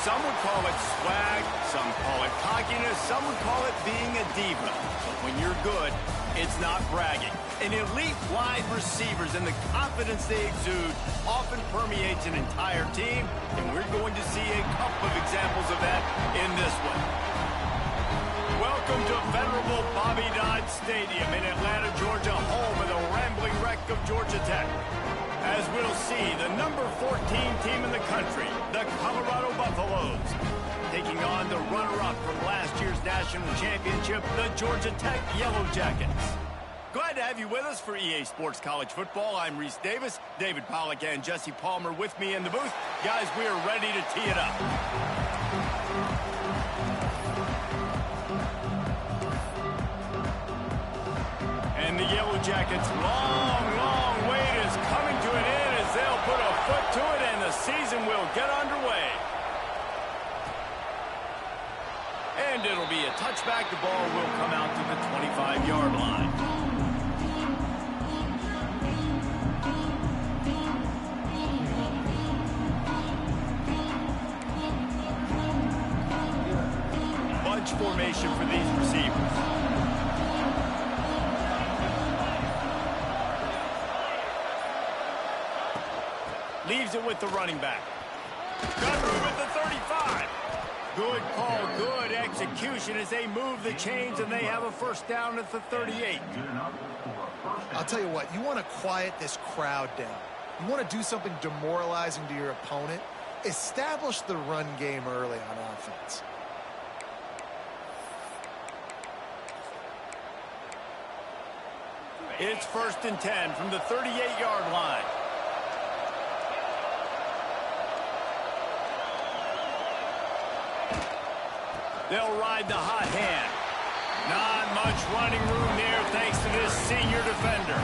Some would call it swag, some call it cockiness, some would call it being a diva. But when you're good, it's not bragging. An elite wide receivers and the confidence they exude often permeates an entire team, and we're going to see a couple of examples of that in this one. Welcome to venerable Bobby Dodd Stadium in Atlanta, Georgia, home of the rambling wreck of Georgia Tech. As we'll see, the number 14 team in the country, the Colorado Buffaloes, taking on the runner-up from last year's national championship, the Georgia Tech Yellow Jackets. Glad to have you with us for EA Sports College Football. I'm Reese Davis, David Pollack and Jesse Palmer with me in the booth. Guys, we are ready to tee it up. And the Yellow Jackets' long wait is coming to an end as they'll put a foot to it and the season will get underway. And it'll be a touchback. The ball will come out to the 25-yard line. Bunch formation for these receivers. Leaves it with the running back. Got through at the 35. Good call, good execution as they move the chains and they have a first down at the 38. I'll tell you what, you want to quiet this crowd down. You want to do something demoralizing to your opponent. Establish the run game early on offense. It's 1st and 10 from the 38-yard line. They'll ride the hot hand. Not much running room there thanks to this senior defender.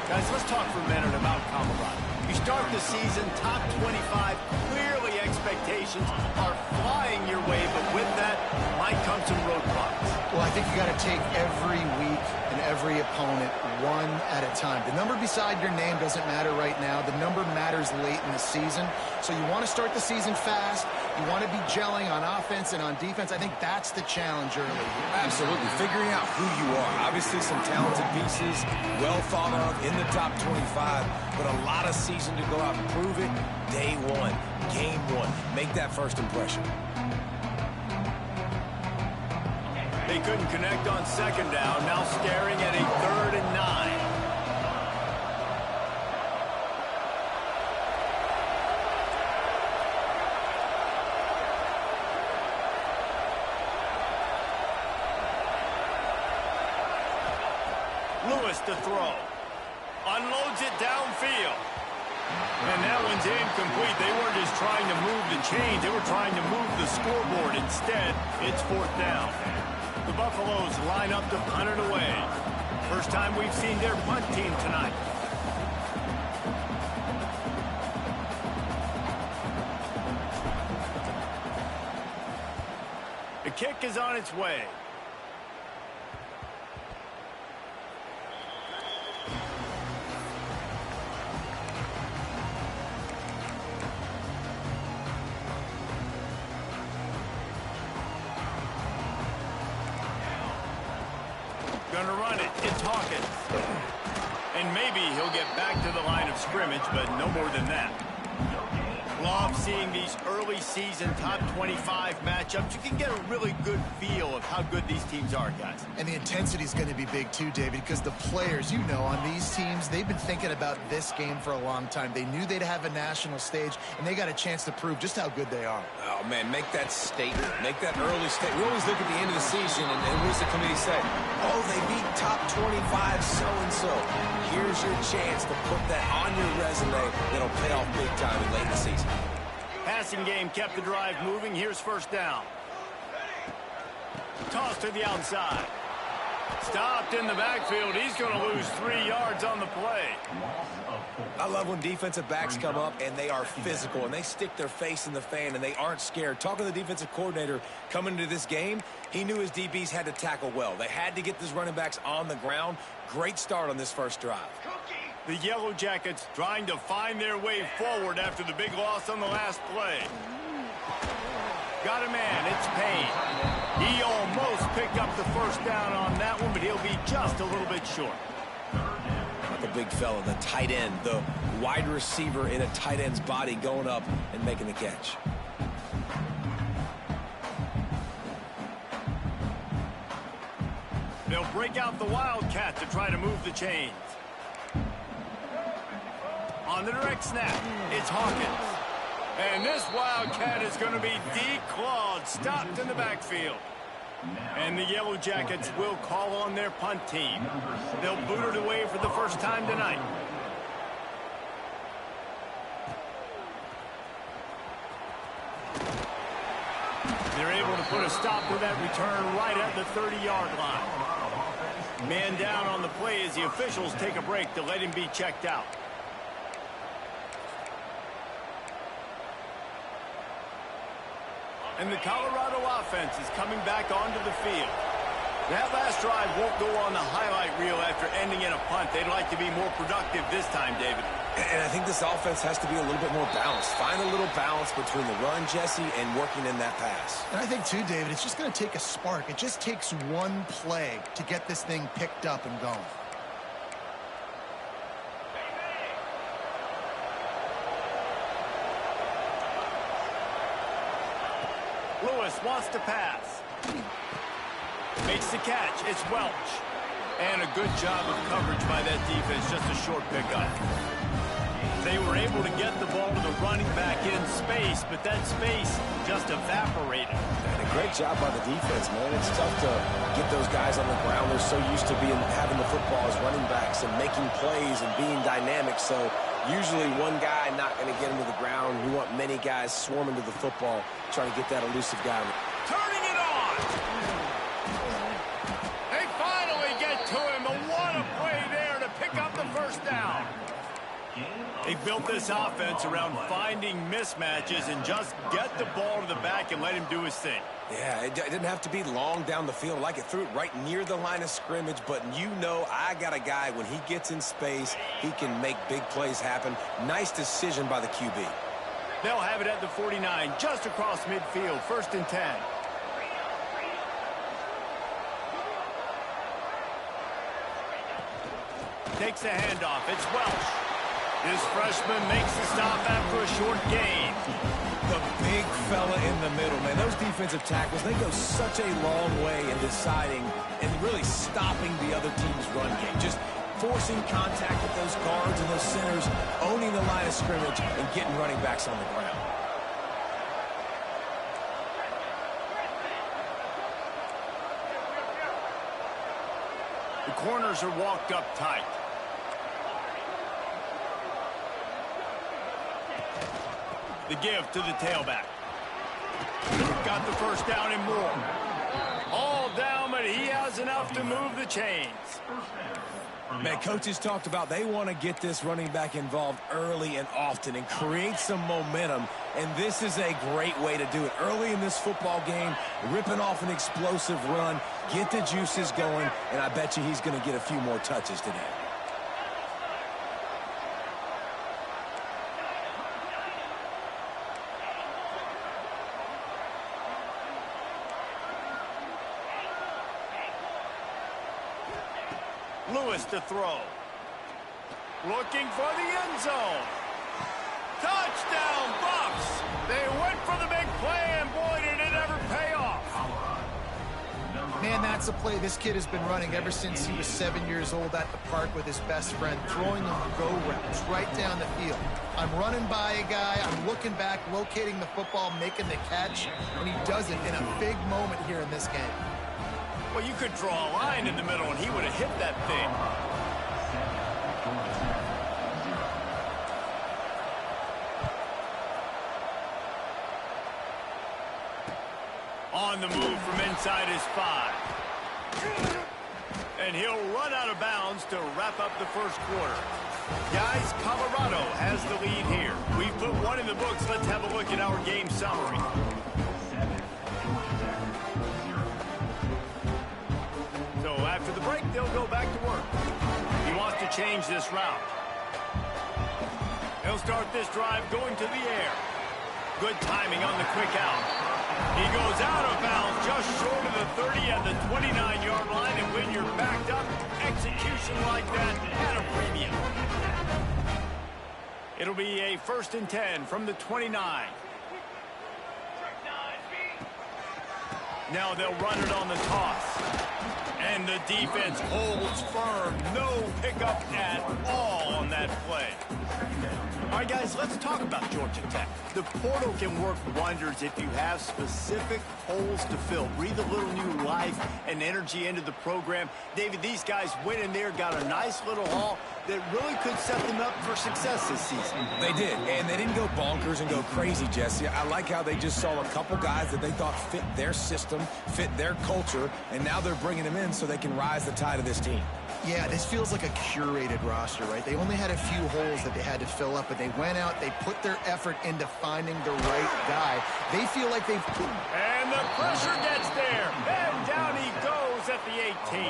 Guys, let's talk for a minute about Colorado. You start the season top 25. Clearly expectations are flying your way, but with that might come some roadblocks. Well, I think you got to take every week and every opponent one at a time. The number beside your name doesn't matter right now. The number matters late in the season. So you want to start the season fast. You want to be gelling on offense and on defense. I think that's the challenge early. Absolutely. Figuring out who you are. Obviously some talented pieces, well thought of in the top 25, but a lot of season to go out and prove it. Day one, game one. Make that first impression. They couldn't connect on second down. Now staring at a 3rd and 9. Lewis to throw. Unloads it downfield. And that one's incomplete. They weren't just trying to move the chains. They were trying to move the scoreboard. Instead, it's 4th down. The Buffaloes line up to punt it away. First time we've seen their punt team tonight. The kick is on its way. Gonna run it. It's Hawkins. And maybe he'll get back to the line of scrimmage, but no more than that. Love seeing these early season top 25 matchups. You can get a really good feel of how good these teams are, guys. And the intensity is going to be big too, David, because the players, you know, on these teams, they've been thinking about this game for a long time. They knew they'd have a national stage, and they got a chance to prove just how good they are. Oh, man, make that statement. Make that early statement. We always look at the end of the season, and what does the committee say? Oh, they beat top 25 so-and-so. Here's your chance to put that on your resume that'll pay off big time late in the season. Passing game kept the drive moving. Here's 1st down. Toss to the outside. Stopped in the backfield. He's going to lose 3 yards on the play. I love when defensive backs come up and they are physical and they stick their face in the fan and they aren't scared. Talking to the defensive coordinator coming into this game, he knew his DBs had to tackle well. They had to get these running backs on the ground. Great start on this first drive. The Yellow Jackets trying to find their way forward after the big loss on the last play. Got a man, it's Payne. He almost picked up the first down on that one, but he'll be just a little bit short. Not the big fella, the tight end, the wide receiver in a tight end's body going up and making the catch. They'll break out the Wildcat to try to move the chains. On the direct snap, it's Hawkins. And this Wildcat is going to be declawed, stopped in the backfield. And the Yellow Jackets will call on their punt team. They'll boot it away for the first time tonight. They're able to put a stop to that return right at the 30-yard line. Man down on the play as the officials take a break to let him be checked out. And the Colorado offense is coming back onto the field. That last drive won't go on the highlight reel after ending in a punt. They'd like to be more productive this time, David. And I think this offense has to be a little bit more balanced. Find a little balance between the run, Jesse, and working in that pass. And I think, too, David, it's just going to take a spark. It just takes one play to get this thing picked up and going. Lewis wants to pass. Makes the catch. It's Welch. And a good job of coverage by that defense. Just a short pickup. They were able to get the ball to the running back in space, but that space just evaporated. And a great job by the defense, man. It's tough to get those guys on the ground. They're so used to having the football as running backs and making plays and being dynamic. So usually one guy not going to get him to the ground. We want many guys swarming to the football, trying to get that elusive guy. Turning it on! They finally get to him, but what a play there to pick up the first down. They built this offense around finding mismatches and just get the ball to the back and let him do his thing. Yeah, it didn't have to be long down the field. Like it threw it right near the line of scrimmage, but you know I got a guy, when he gets in space, he can make big plays happen. Nice decision by the QB. They'll have it at the 49, just across midfield, 1st and 10. Takes the handoff. It's Welch. This freshman makes the stop after a short gain. The big fella in the middle, man. Those defensive tackles, they go such a long way in deciding and really stopping the other team's run game. Just forcing contact with those guards and those centers, owning the line of scrimmage, and getting running backs on the ground. The corners are walked up tight. The give to the tailback. Got the first down and more. All down, but he has enough to move the chains. Man, coaches talked about they want to get this running back involved early and often and create some momentum, and this is a great way to do it. Early in this football game, ripping off an explosive run, get the juices going, and I bet you he's going to get a few more touches today. Lewis to throw. Looking for the end zone. Touchdown, Bucks! They went for the big play, and boy, did it ever pay off. Man, that's a play this kid has been running ever since he was 7 years old at the park with his best friend, throwing them go routes right down the field. I'm running by a guy, I'm looking back, locating the football, making the catch, and he does it in a big moment here in this game. Well, you could draw a line in the middle, and he would have hit that thing. On the move from inside his 5. And he'll run out of bounds to wrap up the first quarter. Guys, Colorado has the lead here. We've put one in the books. Let's have a look at our game summary. So after the break, they'll go back to work. He wants to change this route. He'll start this drive going to the air. Good timing on the quick out. He goes out of bounds just short of the 30 at the 29-yard line, and when you're backed up, execution like that at a premium. It'll be a 1st and 10 from the 29. Now they'll run it on the toss. And the defense holds firm. No pickup at all on that play. All right, guys, let's talk about Georgia Tech. The portal can work wonders if you have specific holes to fill. Breathe a little new life and energy into the program. David, these guys went in there, got a nice little haul that really could set them up for success this season. They did, and they didn't go bonkers and go crazy, Jesse. I like how they just saw a couple guys that they thought fit their system, fit their culture, and now they're bringing them in so they can rise the tide of this team. Yeah, this feels like a curated roster, right? They only had a few holes that they had to fill up, but they went out, they put their effort into finding the right guy. They feel like they've... And the pressure gets there. And down he goes at the 18.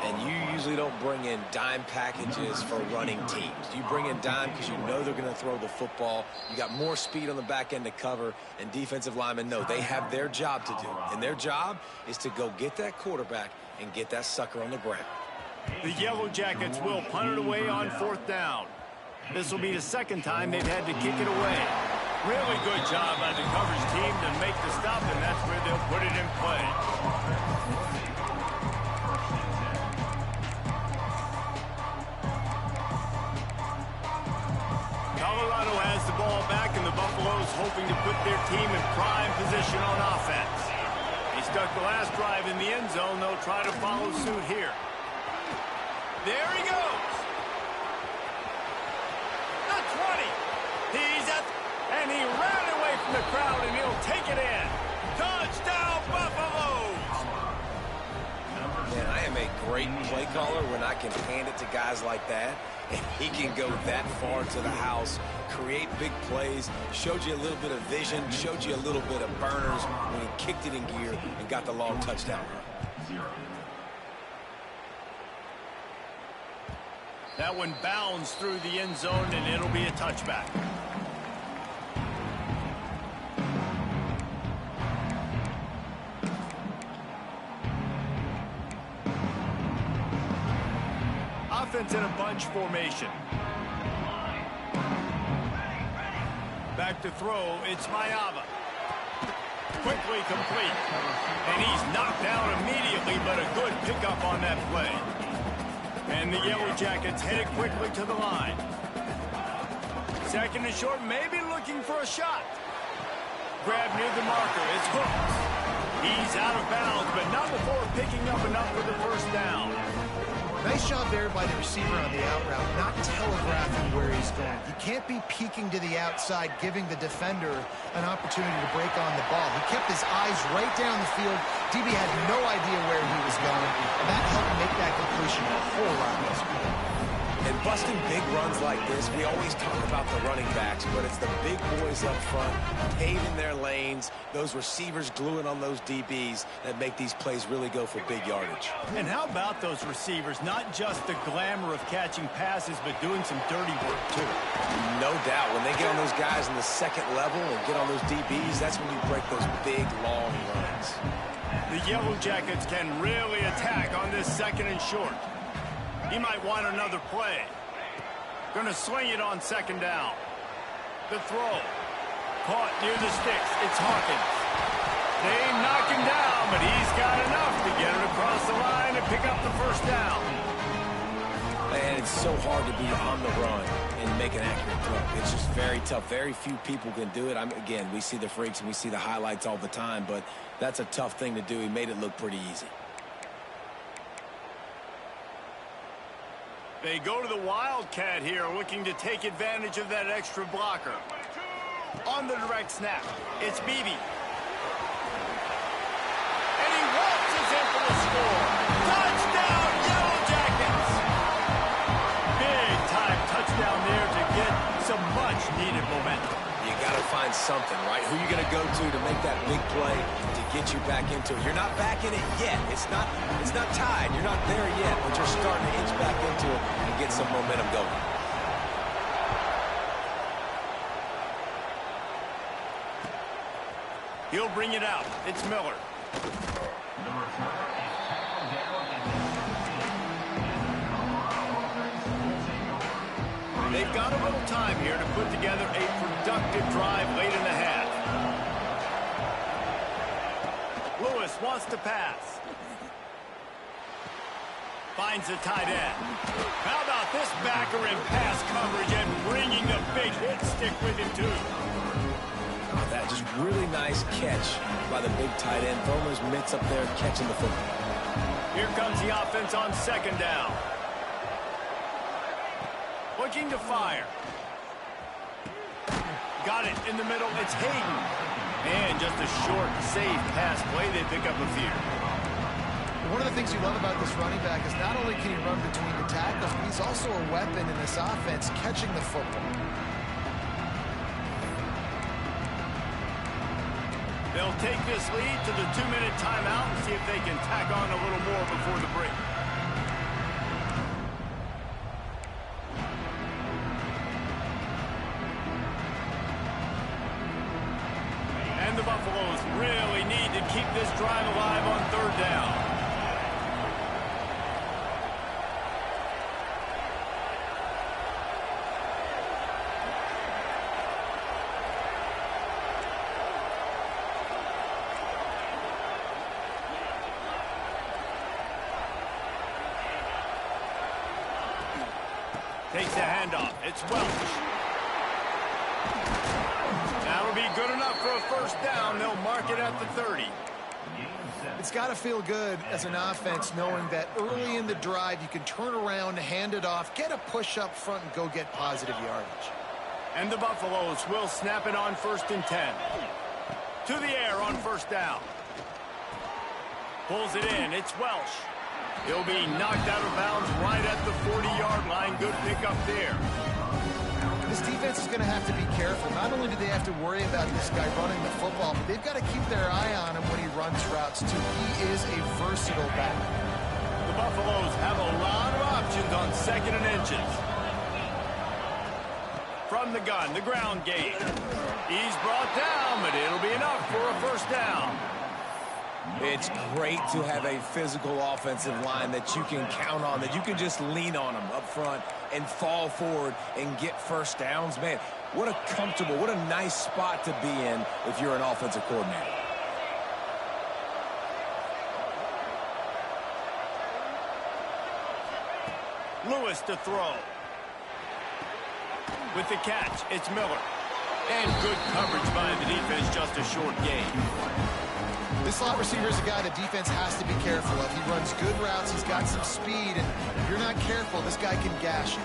And you usually don't bring in dime packages for running teams. You bring in dime because you know they're going to throw the football. You got more speed on the back end to cover, and defensive linemen know they have their job to do. And their job is to go get that quarterback and get that sucker on the ground. The Yellow Jackets will punt it away on 4th down. This will be the 2nd time they've had to kick it away. Really good job by the coverage team to make the stop, and that's where they'll put it in play. Colorado has the ball back, and the Buffaloes hoping to put their team in prime position on offense. He stuck the last drive in the end zone. They'll try to follow suit here. There he goes. The 20. He's at, and he ran away from the crowd, and he'll take it in. Touchdown, Buffaloes. Man, I am a great play caller when I can hand it to guys like that. And he can go that far to the house, create big plays, showed you a little bit of vision, showed you a little bit of burners when he kicked it in gear and got the long touchdown run. That one bounds through the end zone, and it'll be a touchback. Offense in a bunch formation. Back to throw, it's Mayava. Quickly complete. And he's knocked down immediately, but a good pickup on that play. And the Yellow Jackets headed quickly to the line. 2nd and short, maybe looking for a shot. Grab near the marker, it's hooked. He's out of bounds, but not before picking up enough for the 1st down. Nice job there by the receiver on the out route, not telegraphing where he's going. You can't be peeking to the outside, giving the defender an opportunity to break on the ball. He kept his eyes right down the field. DB had no idea where he was going, and that helped make that completion a whole lot easier. And busting big runs like this, we always talk about the running backs, but it's the big boys up front, paving their lanes, those receivers gluing on those DBs that make these plays really go for big yardage. And how about those receivers? Not just the glamour of catching passes, but doing some dirty work, too. No doubt. When they get on those guys in the 2nd level and get on those DBs, that's when you break those big, long runs. The Yellow Jackets can really attack on this 2nd and short. He might want another play. Gonna sling it on 2nd down. The throw. Caught near the sticks. It's Hawkins. They knock him down, but he's got enough to get it across the line and pick up the 1st down. And it's so hard to be on the run and make an accurate throw. It's just very tough. Very few people can do it. Again, we see the freaks and we see the highlights all the time, but that's a tough thing to do. He made it look pretty easy. They go to the Wildcat here, looking to take advantage of that extra blocker. On the direct snap, it's Beebe. And he waltzes in for the score. Touchdown, Yellow Jackets! Big time touchdown there to get some much-needed momentum. You got to find something, right? Who you going to go to make that big play to get you back into it? You're not back in it yet. It's not tied. You're not there yet, but you're starting to inch back into it and get some momentum going. He'll bring it out. It's Miller. They've got a little time here to put together a productive drive late in the half. Lewis wants to pass. Finds the tight end. How about this backer in pass coverage and bringing the big hit stick with him, too? Oh, that just really nice catch by the big tight end. Throwing his mitts up there, catching the football. Here comes the offense on second down. Looking to fire. Got it in the middle. It's Hayden. And just a short, safe pass play. They pick up a few. One of the things you love about this running back is not only can he run between the tackles, but he's also a weapon in this offense catching the football. They'll take this lead to the 2-minute timeout and see if they can tack on a little more before the break. And the Buffaloes really need to keep this drive alive on third down. Takes the handoff. It's Welch. That'll be good enough for a first down. They'll mark it at the 30. It's got to feel good as an offense knowing that early in the drive you can turn around, hand it off, get a push up front, and go get positive yardage. And the Buffaloes will snap it on 1st and 10. To the air on first down. Pulls it in. It's Welch. He'll be knocked out of bounds right at the 40-yard line. Good pickup there. This defense is going to have to be careful. Not only do they have to worry about this guy running the football, but they've got to keep their eye on him when he runs routes, too. He is a versatile back. The Buffaloes have a lot of options on 2nd and inches. From the gun, the ground game. He's brought down, but it'll be enough for a first down. It's great to have a physical offensive line that you can count on, that you can just lean on them up front and fall forward and get first downs. Man, what a comfortable, what a nice spot to be in if you're an offensive coordinator. Lewis to throw. With the catch, it's Miller. And good coverage by the defense, just a short gain. This slot receiver is a guy the defense has to be careful of. He runs good routes. He's got some speed, and if you're not careful, this guy can gash you.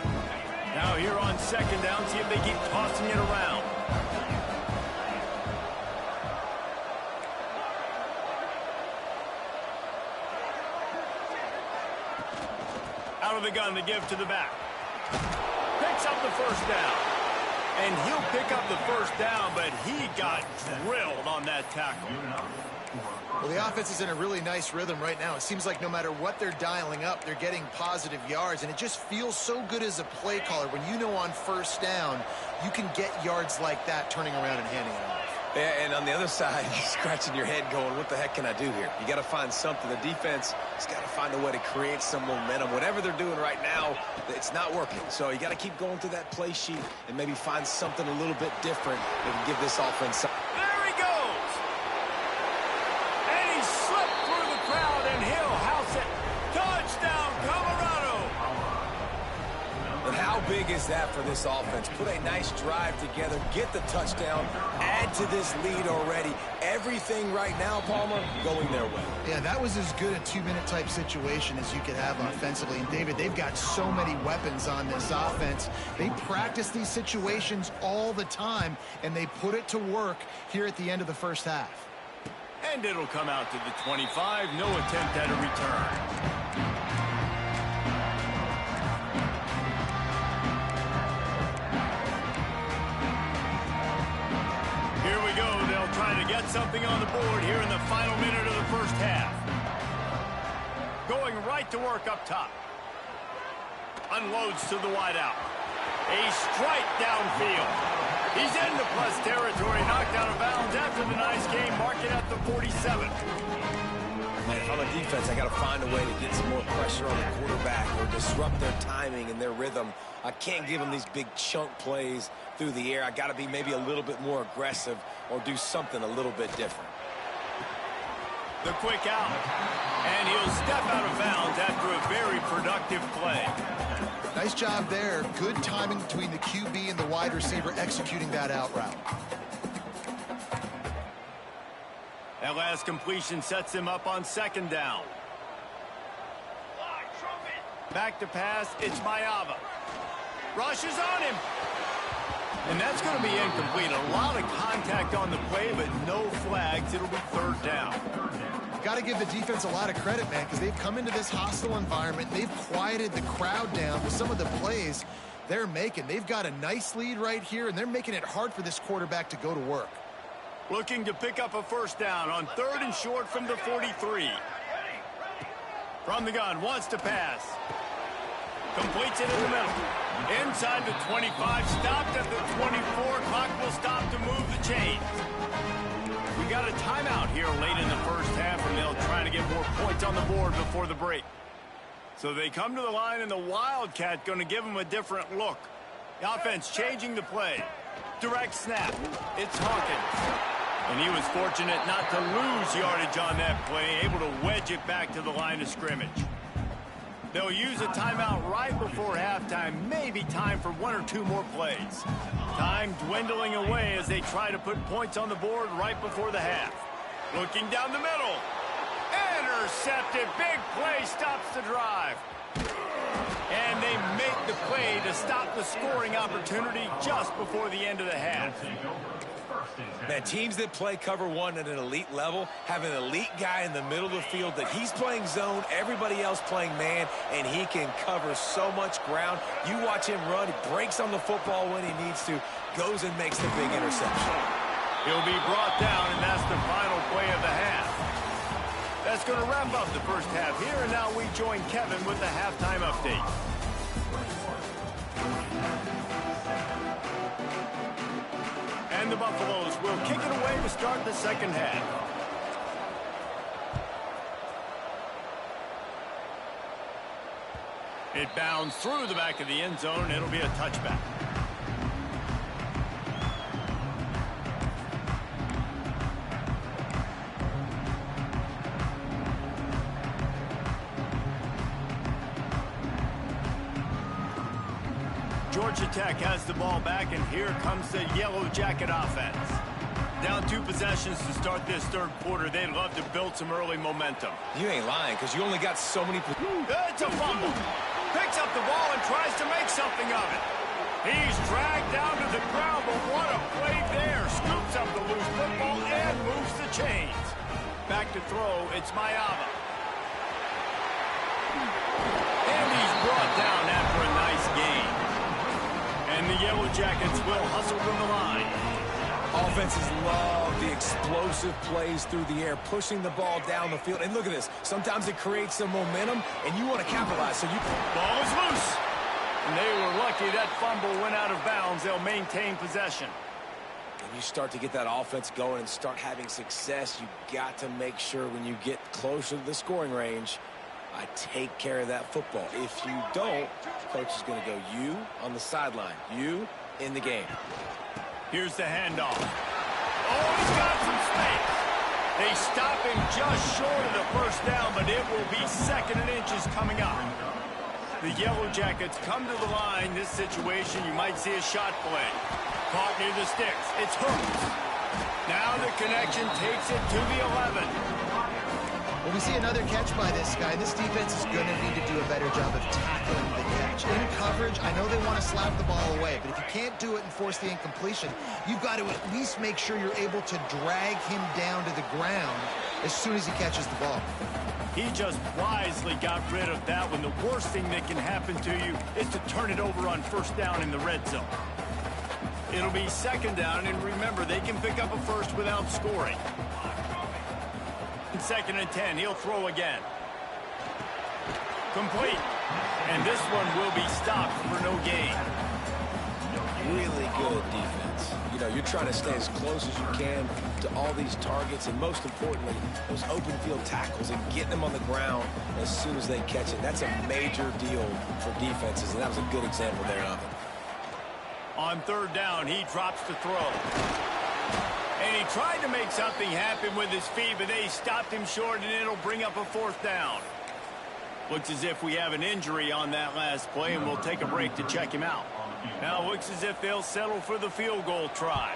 Now here on second down, see if they keep tossing it around. Out of the gun to give to the back. Picks up the first down. And he'll pick up the first down, but he got drilled on that tackle. Well, the offense is in a really nice rhythm right now. It seems like no matter what they're dialing up, they're getting positive yards, and it just feels so good as a play caller when you know on first down you can get yards like that turning around and handing it off. Yeah, and on the other side, you're scratching your head going, what the heck can I do here? You got to find something. The defense has got to find a way to create some momentum. Whatever they're doing right now, it's not working. So you got to keep going through that play sheet and maybe find something a little bit different that can give this offense something. There he goes! And he slipped through the crowd, and he'll house it. Touchdown, Colorado! And how big is that for this offense? Put a nice drive together, get the touchdown, add to this lead already. Everything right now, Palmer, going their way. Yeah, that was as good a 2-minute type situation as you could have offensively. And David, they've got so many weapons on this offense. They practice these situations all the time, and they put it to work here at the end of the first half. And it'll come out to the 25. No attempt at a return. Here we go. They'll try to get something on the board here in the final minute of the first half. Going right to work up top. Unloads to the wideout. A strike downfield. He's into plus territory, knocked out of bounds after a nice game, marking at the 47. Man, if I'm a defense, I got to find a way to get some more pressure on the quarterback or disrupt their timing and their rhythm. I can't give them these big chunk plays through the air. I got to be maybe a little bit more aggressive or do something a little bit different. The quick out. And he'll step out of bounds after a very productive play. Nice job there. Good timing between the QB and the wide receiver executing that out route. That last completion sets him up on second down. Back to pass, it's Mayava. Rushes on him. And that's going to be incomplete. A lot of contact on the play, but no flags. It'll be third down. Got to give the defense a lot of credit, man, because they've come into this hostile environment. They've quieted the crowd down with some of the plays they're making. They've got a nice lead right here, and they're making it hard for this quarterback to go to work. Looking to pick up a first down on 3rd and short from the 43. From the gun, wants to pass. Completes it in the middle. Inside the 25, stopped at the 24. Clock will stop to move the chains. We got a timeout here late in the first half, and they'll try to get more points on the board before the break. So they come to the line, and the Wildcat going to give them a different look. The offense changing the play. Direct snap. It's Hawkins. And he was fortunate not to lose yardage on that play, able to wedge it back to the line of scrimmage. They'll use a timeout right before halftime, maybe time for 1 or 2 more plays. Time dwindling away as they try to put points on the board right before the half. Looking down the middle. Intercepted. Big play stops the drive. And they make the play to stop the scoring opportunity just before the end of the half. Man, teams that play cover one at an elite level have an elite guy in the middle of the field that he's playing zone, everybody else playing man, and he can cover so much ground. You watch him run, he breaks on the football when he needs to, goes and makes the big interception. He'll be brought down, and that's the final play of the half. That's going to wrap up the first half here, and now we join Kevin with the halftime update. And the Buffaloes will kick it away to start the second half. It bounds through the back of the end zone. It'll be a touchback. Georgia Tech has the ball back, and here comes the Yellow Jacket offense. Down 2 possessions to start this third quarter. They'd love to build some early momentum. You ain't lying, because you only got so many... It's a fumble. Picks up the ball and tries to make something of it. He's dragged down to the ground, but what a play there. Scoops up the loose football and moves the chains. Back to throw, it's Mayava. And he's brought down after a nice gain. And the Yellow Jackets will hustle from the line. Offenses love the explosive plays through the air, pushing the ball down the field. And look at this. Sometimes it creates some momentum, and you want to capitalize. So Ball is loose. And they were lucky that fumble went out of bounds. They'll maintain possession. When you start to get that offense going and start having success, you got to make sure when you get closer to the scoring range, I take care of that football. If you don't, coach is going to go you on the sideline, you in the game. Here's the handoff. Oh, he's got some space. They stop him just short of the first down, but it will be 2nd and inches coming up. The Yellow Jackets come to the line. This situation, you might see a shot play. Caught near the sticks. It's hooked. Now the connection takes it to the 11. Well, we see another catch by this guy. This defense is going to need to do a better job of tackling the catch. In coverage, I know they want to slap the ball away, but if you can't do it and force the incompletion, you've got to at least make sure you're able to drag him down to the ground as soon as he catches the ball. He just wisely got rid of that one. The worst thing that can happen to you is to turn it over on first down in the red zone. It'll be 2nd down, and remember, they can pick up a first without scoring. 2nd and 10, he'll throw again. Complete. And this one will be stopped for no gain. really good defense. You know, you're trying to stay as close as you can to all these targets, and most importantly, those open field tackles and getting them on the ground as soon as they catch it. That's a major deal for defenses, and that was a good example there of it. On third down, he drops to throw. And he tried to make something happen with his feet, but they stopped him short, and it'll bring up a fourth down. Looks as if we have an injury on that last play, and we'll take a break to check him out. Now looks as if they'll settle for the field goal try.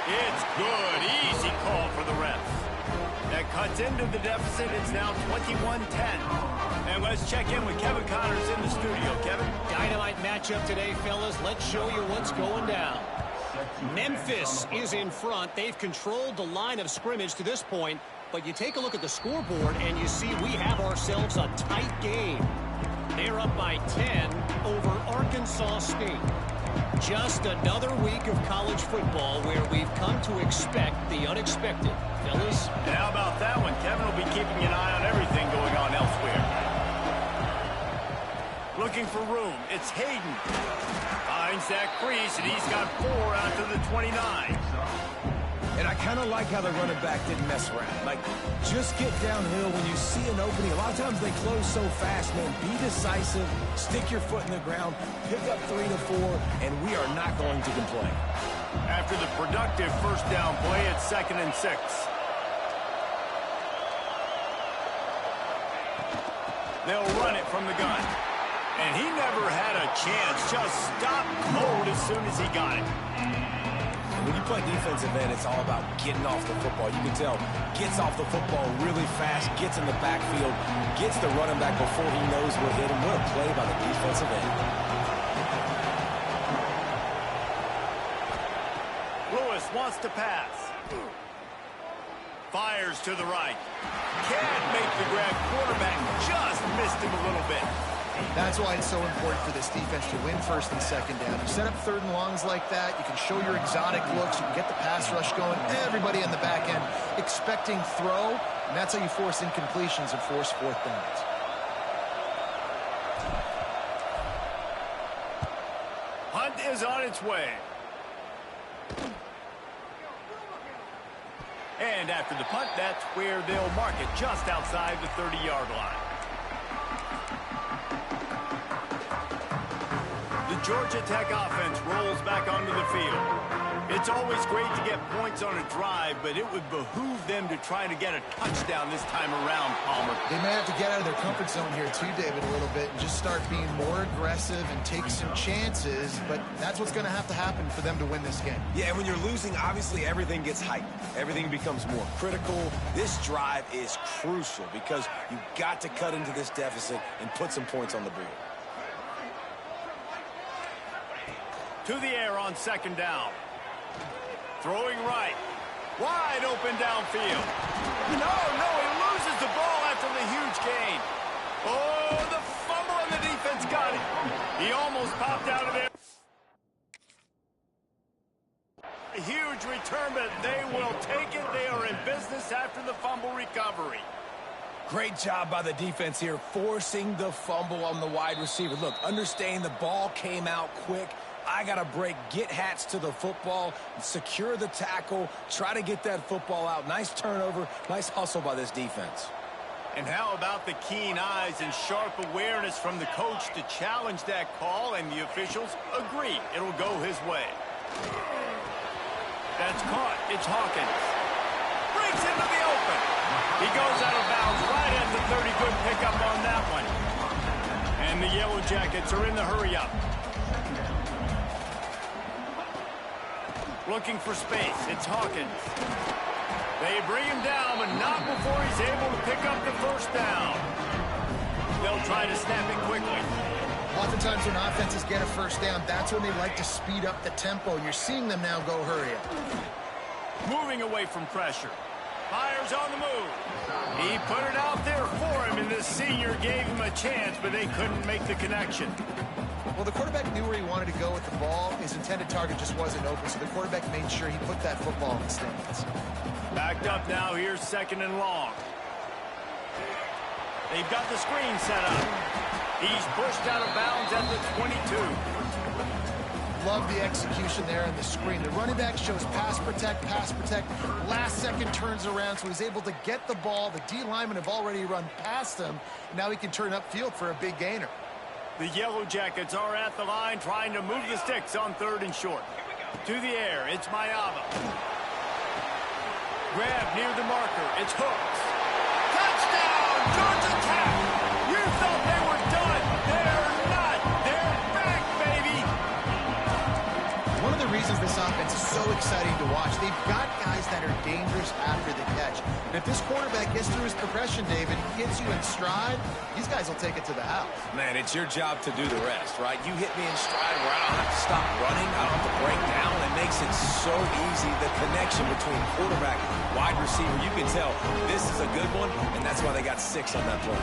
It's good. Easy call for the refs. That cuts into the deficit. It's now 21-10. And let's check in with Kevin Connors in the studio. Kevin? Dynamite matchup today, fellas. Let's show you what's going down. Memphis is in front. They've controlled the line of scrimmage to this point. But you take a look at the scoreboard, and you see we have ourselves a tight game. They're up by 10 over Arkansas State. Just another week of college football where we've come to expect the unexpected. Fellas? And how about that one? Kevin will be keeping an eye on everything going on elsewhere. Looking for room. It's Hayden. Finds that crease, and he's got 4 out to the 29. And I kind of like how the running back didn't mess around. Like, just get downhill when you see an opening. A lot of times they close so fast, man. Be decisive, stick your foot in the ground, pick up 3 to 4, and we are not going to complain. After the productive first down play, it's 2nd and 6. They'll run it from the gun. And he never had a chance. Just stopped cold as soon as he got it. When you play defensive end, it's all about getting off the football. You can tell, gets off the football really fast, gets in the backfield, gets the running back before he knows what hit him. What a play by the defensive end. Lewis wants to pass. Fires to the right. Can't make the grab. Quarterback just missed him a little bit. That's why it's so important for this defense to win 1st and 2nd down. You set up 3rd and longs like that, you can show your exotic looks, you can get the pass rush going, everybody in the back end expecting throw, and that's how you force incompletions and force 4th downs. Hunt is on its way. And after the punt, that's where they'll mark it, just outside the 30-yard line. Georgia Tech offense rolls back onto the field. It's always great to get points on a drive, but it would behoove them to try to get a touchdown this time around, Palmer. They may have to get out of their comfort zone here too, David, a little bit, and just start being more aggressive and take some chances, but that's what's going to have to happen for them to win this game. Yeah, and when you're losing, obviously everything gets heightened. Everything becomes more critical. This drive is crucial because you've got to cut into this deficit and put some points on the board. To the air on 2nd down. Throwing right. Wide open downfield. No, he loses the ball after the huge gain. Oh, the fumble and the defense got it. He almost popped out of there. A huge return, but they will take it. They are in business after the fumble recovery. Great job by the defense here, forcing the fumble on the wide receiver. Look, understand the ball came out quick. I got to break, get hats to the football, secure the tackle, try to get that football out. Nice turnover, nice hustle by this defense. And how about the keen eyes and sharp awareness from the coach to challenge that call, and the officials agree it'll go his way. That's caught. It's Hawkins. Breaks into the open. He goes out of bounds right at the 30. Good pickup on that one. And the Yellow Jackets are in the hurry-up. Looking for space. It's Hawkins. They bring him down, but not before he's able to pick up the 1st down. They'll try to snap it quickly. Oftentimes when offenses get a 1st down, that's when they like to speed up the tempo. You're seeing them now go hurry up. Moving away from pressure. Fires on the move. He put it out there for him, and the senior gave him a chance, but they couldn't make the connection. Well, the quarterback knew where he wanted to go with the ball. His intended target just wasn't open, so the quarterback made sure he put that football in the stands. Backed up now. Here's 2nd and long. They've got the screen set up. He's pushed out of bounds at the 22. love the execution there in the screen. The running back shows pass protect, last second turns around, so he's able to get the ball. The D linemen have already run past him. Now he can turn upfield for a big gainer. The Yellow Jackets are at the line trying to move the sticks on 3rd and short. To the air, it's Mayava. Grab near the marker, it's Hooks. Touchdown, Georgia Tech! You thought they were done. They're not. They're back, baby! One of the reasons this offense is so exciting to watch, they've got guys that are dangerous after the catch. And if this quarterback gets through his progression, David, gets you in stride, these guys will take it to the house. Man, it's your job to do the rest, right? You hit me in stride where I don't have to stop running. I don't have to break down. It makes it so easy. The connection between quarterback, wide receiver, you can tell this is a good one, and that's why they got 6 on that play.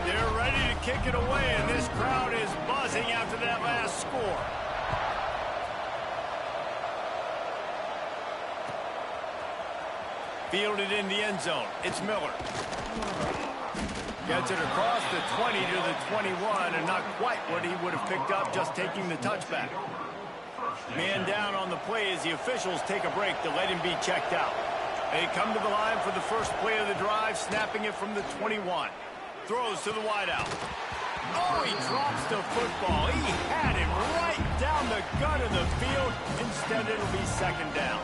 They're ready to kick it away, and this crowd is buzzing after that last score. Fielded in the end zone. It's Miller. Gets it across the 20 to the 21, and not quite what he would have picked up just taking the touchback. Man down on the play as the officials take a break to let him be checked out. They come to the line for the first play of the drive, snapping it from the 21. Throws to the wideout. Oh, he drops the football. He had him right down the gut of the field. Instead, it'll be 2nd down.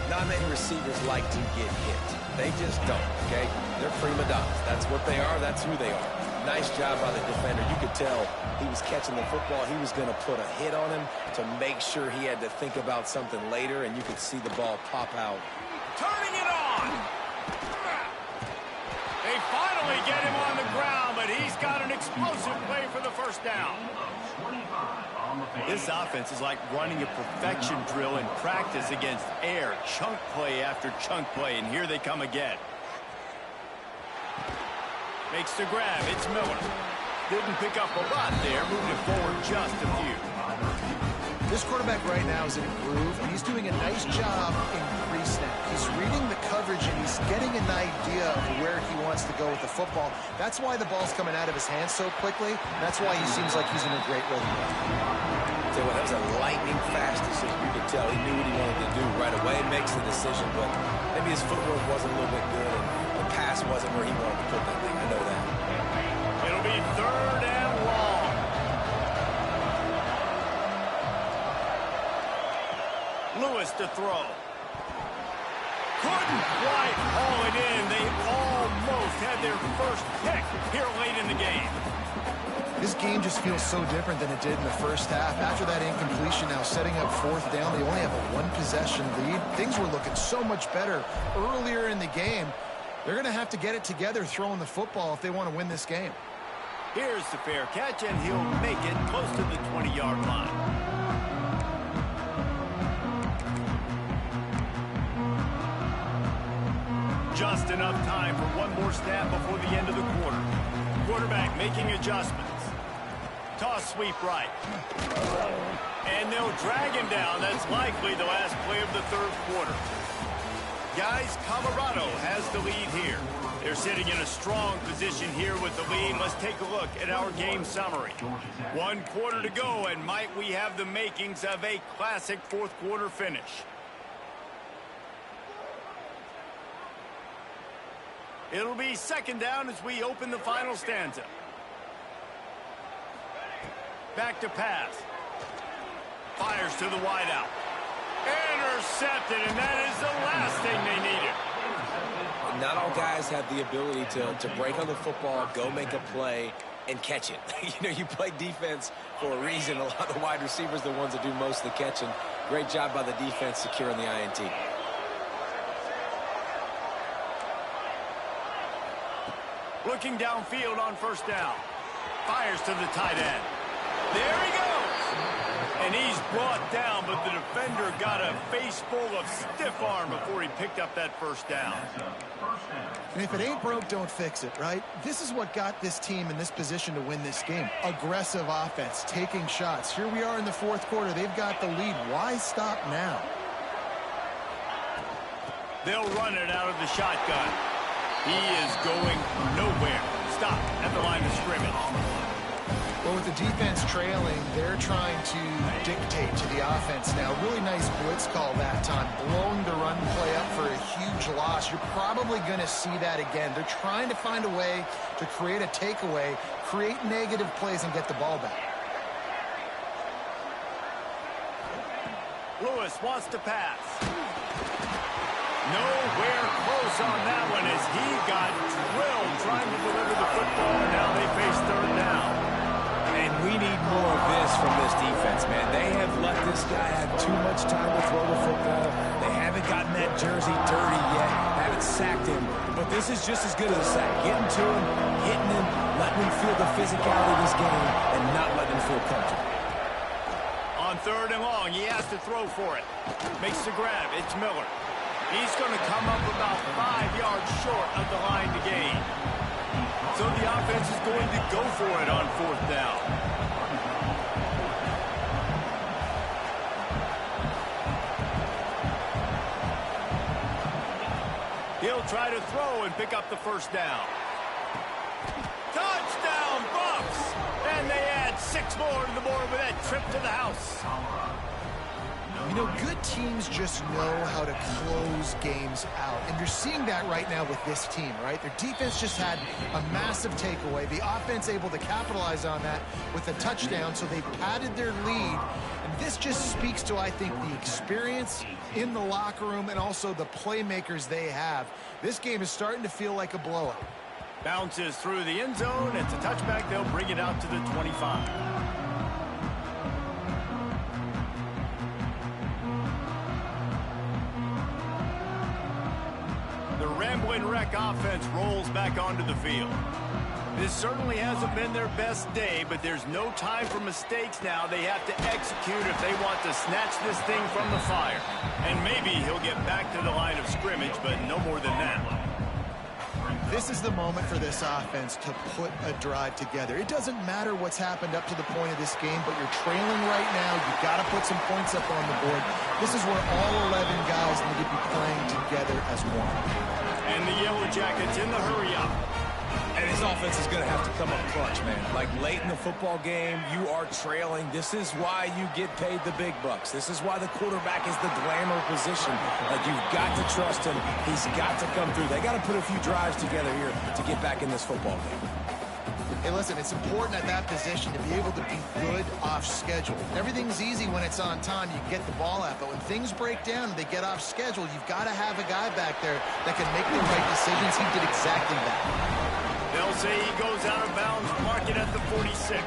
Not many receivers like to get hit. They just don't, okay? They're prima donnas. That's what they are. That's who they are. Nice job by the defender. You could tell he was catching the football. He was going to put a hit on him to make sure he had to think about something later, and you could see the ball pop out. Turning it on! They finally get him on the ground, but he's got an explosive play for the 1st down. This offense is like running a perfection drill in practice against air. Chunk play after chunk play, and here they come again. Makes the grab. It's Miller. Didn't pick up a lot there. Moved it forward just a few. This quarterback right now is in a groove, and he's doing a nice job in pre-snap. He's reading the coverage, and he's getting an idea of where he wants to go with the football. That's why the ball's coming out of his hands so quickly. That's why he seems like he's in a great rhythm. Tell you what, that was a lightning-fast decision. You could tell he knew what he wanted to do right away. Makes the decision, but maybe his footwork wasn't a little bit good, and the pass wasn't where he wanted to put that thing. I know that. It'll be 3rd and long. Lewis to throw. Couldn't quite haul it in. They almost had their first pick here late in the game. This game just feels so different than it did in the 1st half. After that incompletion, now setting up 4th down, they only have a 1-possession lead. Things were looking so much better earlier in the game. They're going to have to get it together throwing the football if they want to win this game. Here's the fair catch, and he'll make it close to the 20-yard line. Just enough time for one more snap before the end of the quarter. Quarterback making adjustments. Toss sweep right. And they'll drag him down. That's likely the last play of the 3rd quarter. Guys, Colorado has the lead here. They're sitting in a strong position here with the lead. Let's take a look at our game summary. 1 quarter to go, and might we have the makings of a classic 4th quarter finish. It'll be 2nd down as we open the final stanza. Back to pass. Fires to the wideout. Intercepted, and that is the last thing they needed. Not all guys have the ability to break on the football, go make a play, and catch it. You know, you play defense for a reason. A lot of the wide receivers are the ones that do most of the catching. Great job by the defense securing the INT. Looking downfield on 1st down. Fires to the tight end. There he goes. And he's brought down, but the defender got a face full of stiff arm before he picked up that 1st down. And if it ain't broke, don't fix it, right? This is what got this team in this position to win this game. Aggressive offense, taking shots. Here we are in the 4th quarter. They've got the lead. Why stop now? They'll run it out of the shotgun. He is going nowhere. Stop at the line of scrimmage. Well, with the defense trailing, they're trying to dictate to the offense now. Really nice blitz call that time, blowing the run play up for a huge loss. You're probably going to see that again. They're trying to find a way to create a takeaway, create negative plays, and get the ball back. Lewis wants to pass. Nowhere close on that one as he got drilled trying to deliver the football, and now they face third down. And we need more of this from this defense, man. They have let this guy have too much time to throw the football. They haven't gotten that jersey dirty yet, haven't sacked him. But this is just as good as a sack. Getting to him, hitting him, letting him feel the physicality of this game, and not letting him feel comfortable. On third and long, he has to throw for it. Makes the grab. It's Miller. He's going to come up about 5 yards short of the line to gain. So the offense is going to go for it on fourth down. He'll try to throw and pick up the first down. Touchdown, Bucks! And they add 6 more to the board with that trip to the house. You know, good teams just know how to close games out. And you're seeing that right now with this team, right? Their defense just had a massive takeaway. The offense able to capitalize on that with a touchdown, so they padded their lead. And this just speaks to, I think, the experience in the locker room and also the playmakers they have. This game is starting to feel like a blowout. Bounces through the end zone. It's a touchback. They'll bring it out to the 25. The Ramblin' Wreck offense rolls back onto the field. This certainly hasn't been their best day, but there's no time for mistakes now. They have to execute if they want to snatch this thing from the fire. And maybe he'll get back to the line of scrimmage, but no more than that. This is the moment for this offense to put a drive together. It doesn't matter what's happened up to the point of this game, but you're trailing right now. You've got to put some points up on the board. This is where all 11 guys need to be playing together as one. And the Yellow Jackets in the hurry-up. And his offense is going to have to come up clutch, man. Like late in the football game, you are trailing. This is why you get paid the big bucks. This is why the quarterback is the glamour position. Like, you've got to trust him. He's got to come through. They got to put a few drives together here to get back in this football game. Hey, listen, it's important at that position to be able to be good off schedule. Everything's easy when it's on time. You get the ball out. But when things break down and they get off schedule, you've got to have a guy back there that can make the right decisions. He did exactly that. They'll say he goes out of bounds, mark it at the 46.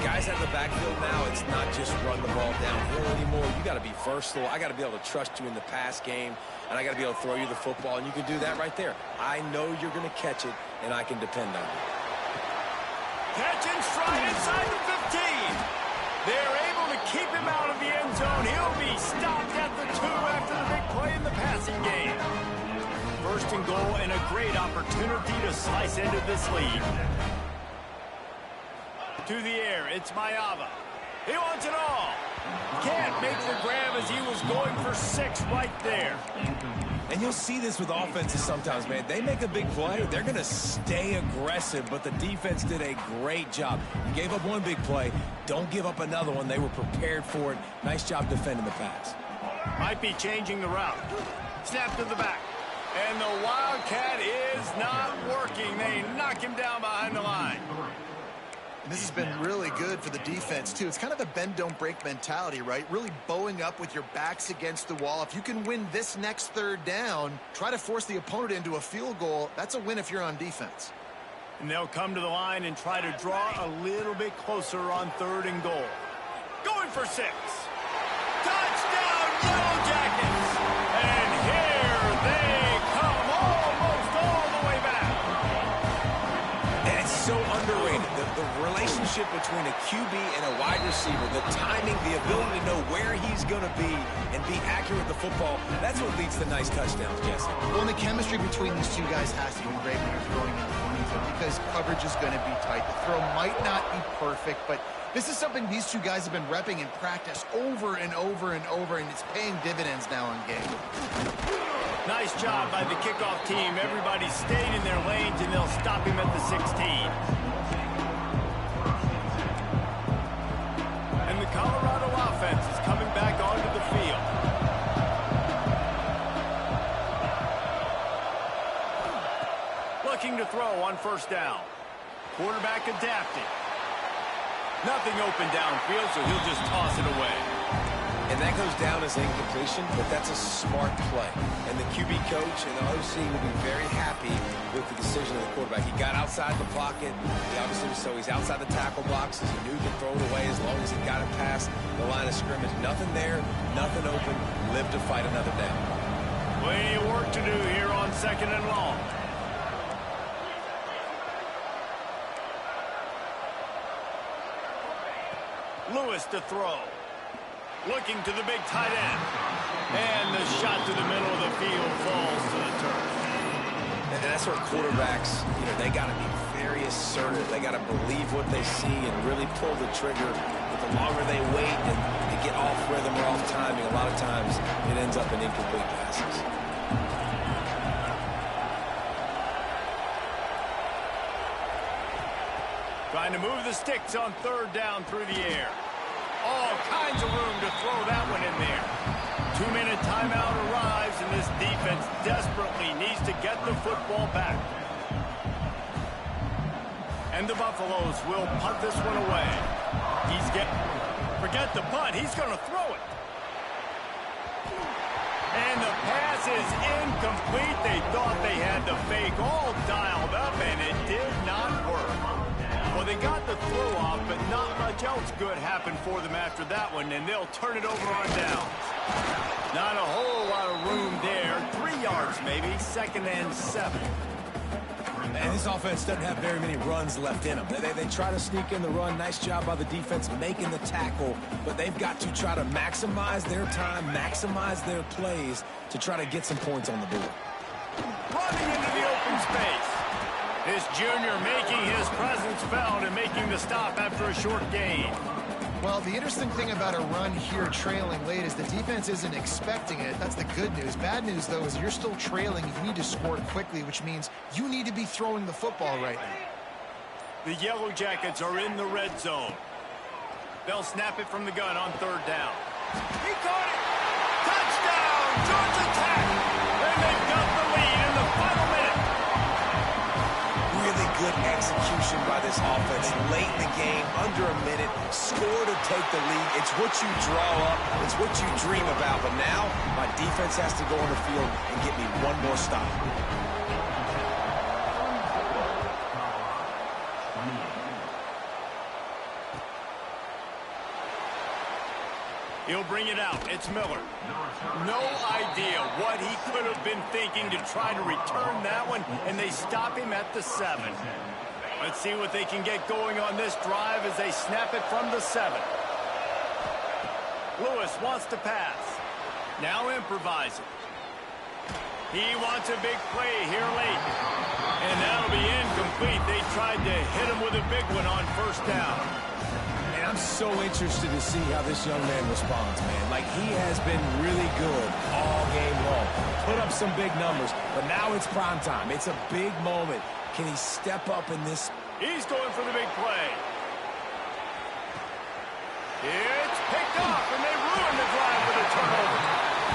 Guys at the backfield now, it's not just run the ball downhill anymore. You got to be versatile. I got to be able to trust you in the pass game, and I got to be able to throw you the football, and you can do that right there. I know you're going to catch it, and I can depend on you. Catch and stride inside the 15. They're able to keep him out of the end zone. He'll be stopped at the 2 after the big play in the passing game. First and goal, and a great opportunity to slice into this lead. To the air, it's Mayava. He wants it all. Can't make the grab as he was going for 6 right there. And you'll see this with offenses sometimes, man. They make a big play, they're going to stay aggressive, but the defense did a great job. You gave up one big play, don't give up another one. They were prepared for it. Nice job defending the pass. Might be changing the route. Snap to the back. And the Wildcat is not working. They knock him down behind the line. And this has been really good for the defense, too. It's kind of a bend-don't-break mentality, right? Really bowing up with your backs against the wall. If you can win this next third down, try to force the opponent into a field goal. That's a win if you're on defense. And they'll come to the line and try to draw a little bit closer on third and goal. Going for 6. Touchdown, Yellow Jackets! And here they come almost all the way back. And it's so underrated. The relationship between a QB and a wide receiver, the timing, the ability to know where he's going to be and be accurate with the football, that's what leads to nice touchdowns, Jesse. Well, and the chemistry between these two guys has to be great when you're throwing in the end zone because coverage is going to be tight. The throw might not be perfect, but this is something these two guys have been repping in practice over and over and over, and it's paying dividends now in game. Nice job by the kickoff team. Everybody stayed in their lanes, and they'll stop him at the 16. to throw on first down. Quarterback adapting. Nothing open downfield, so he'll just toss it away. And that goes down as incompletion, but that's a smart play. And the QB coach and the OC will be very happy with the decision of the quarterback. He got outside the pocket. He obviously, so he's outside the tackle boxes. He knew he could throw it away as long as he got it past the line of scrimmage. Nothing there, nothing open. Live to fight another down. Plenty of work to do here on 2nd and long. Lewis to throw. Looking to the big tight end. And the shot to the middle of the field falls to the turf. And that's where quarterbacks, they got to be very assertive. They got to believe what they see and really pull the trigger. But the longer they wait and they get off rhythm or off timing, a lot of times it ends up in incomplete passes. Trying to move the sticks on 3rd down through the air. All kinds of room to throw that one in there. 2-minute timeout arrives, and this defense desperately needs to get the football back. And the Buffaloes will punt this one away. Forget the punt. He's going to throw it. And the pass is incomplete. They thought they had the fake all dialed up, and it did not work. Well, they got the throw off, but not much else good happened for them after that one, and they'll turn it over on down. Not a whole lot of room there. 3 yards maybe, 2nd and 7. And this offense doesn't have very many runs left in them. They try to sneak in the run. Nice job by the defense making the tackle, but they've got to try to maximize their time, maximize their plays to try to get some points on the board. Running into the open space. This junior making his presence felt and making the stop after a short gain. Well, the interesting thing about a run here trailing late is the defense isn't expecting it. That's the good news. Bad news, though, is you're still trailing. You need to score quickly, which means you need to be throwing the football right now. The Yellow Jackets are in the red zone. They'll snap it from the gun on 3rd down. He caught it! Touchdown! Georgia Tech! And they've got the lead in the final minute. Really good execution by this offense. Late in the game, under a minute, score to take the lead. It's what you draw up. It's what you dream about. But now, my defense has to go on the field and get me one more stop. He'll bring it out. It's Miller. No idea what he could have been thinking to try to return that one, and they stop him at the 7. Let's see what they can get going on this drive as they snap it from the 7. Lewis wants to pass. Now improvising. He wants a big play here late. And that'll be incomplete. They tried to hit him with a big one on 1st down. And I'm so interested to see how this young man responds, man. Like, he has been really good all game long. Put up some big numbers, but now it's prime time. It's a big moment. Can he step up in this? He's going for the big play. It's picked off, and they ruined the drive with a turnover.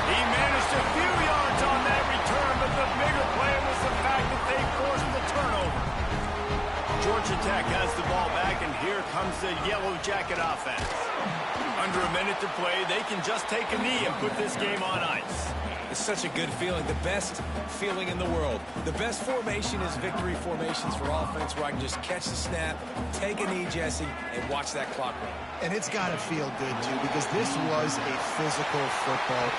He managed a few yards on that return, but the bigger play was the fact that they forced the turnover. Georgia Tech has the ball back, and here comes the Yellow Jacket offense. Under a minute to play, they can just take a knee and put this game on ice. It's such a good feeling, the best feeling in the world. The best formation is victory formations for offense, where I can just catch the snap, take a knee, Jesse, and watch that clock run. And it's got to feel good, too, because this was a physical football